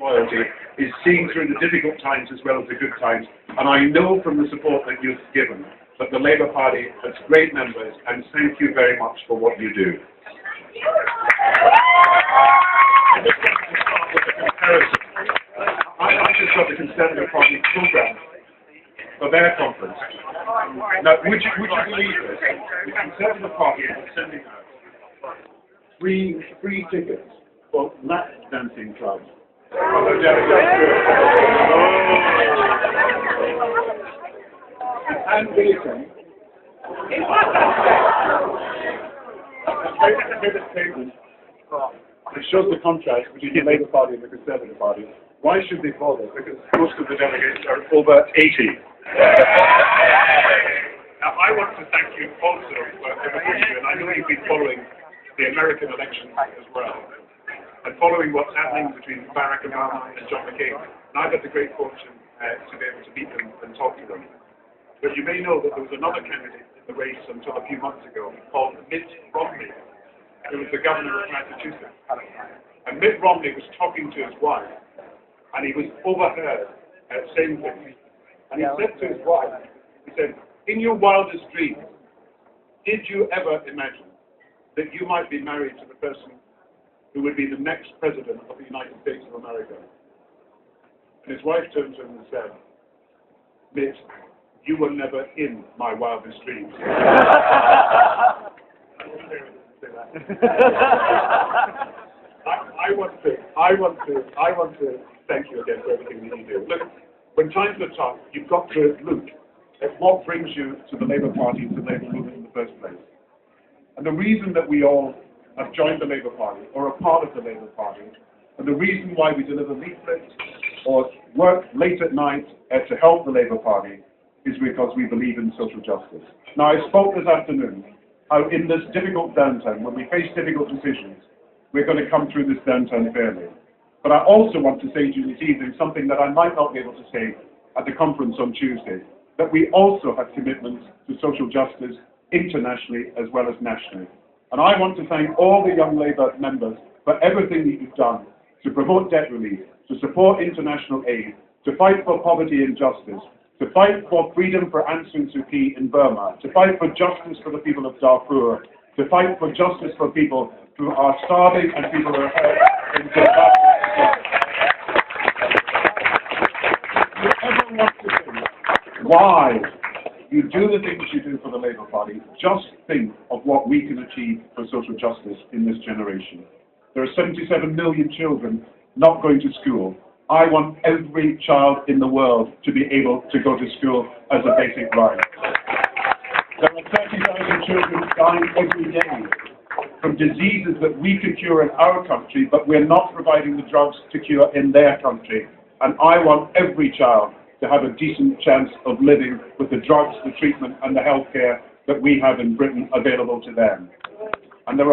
loyalty is seen through the difficult times as well as the good times. And I know from the support that you've given that the Labour Party has great members, and thank you very much for what you do. I just want to start with a comparison. I just got the Conservative Party programme for their conference. Now, would you believe this? The Conservative Party is sending out free tickets for lap dancing clubs. And waiting. It shows the contrast between the Labour Party and the Conservative Party. Why should they bother? Because most of the delegates are over 80. Now, I want to thank you also for everything you do, and I know you've been following the American election as well, and following what's happening between Barack Obama and John McCain. And I've had the great fortune to be able to meet them and talk to them. But you may know that there was another candidate in the race until a few months ago called Mitt Romney, who was the governor of Massachusetts. And Mitt Romney was talking to his wife, and he was overheard saying things. And he said to his wife, he said, "In your wildest dreams, did you ever imagine that you might be married to the person who would be the next president of the United States of America?" And his wife turned to him and said, "Mitt, you were never in my wildest dreams." I want to thank you again for everything that you do. Look, when times are tough, you've got to look at what brings you to the Labour Party and to the Labour movement in the first place. And the reason that we all have joined the Labour Party, or are part of the Labour Party, and the reason why we deliver leaflets or work late at night to help the Labour Party is because we believe in social justice. Now, I spoke this afternoon how in this difficult downturn, when we face difficult decisions, we're going to come through this downturn fairly. But I also want to say to you this evening something that I might not be able to say at the conference on Tuesday, that we also have commitments to social justice internationally as well as nationally. And I want to thank all the young Labour members for everything that you've done to promote debt relief, to support international aid, to fight for poverty and justice, to fight for freedom for Aung San Suu Kyi in Burma, to fight for justice for the people of Darfur, to fight for justice for people who are starving and people who are hurt in Zimbabwe. If you ever want to think why you do the things you do for the Labour Party, just think of what we can achieve for social justice in this generation. There are 77 million children not going to school. I want every child in the world to be able to go to school as a basic right. There are 30,000 children dying every day from diseases that we can cure in our country, but we're not providing the drugs to cure in their country. And I want every child to have a decent chance of living with the drugs, the treatment, and the health care that we have in Britain available to them. And there are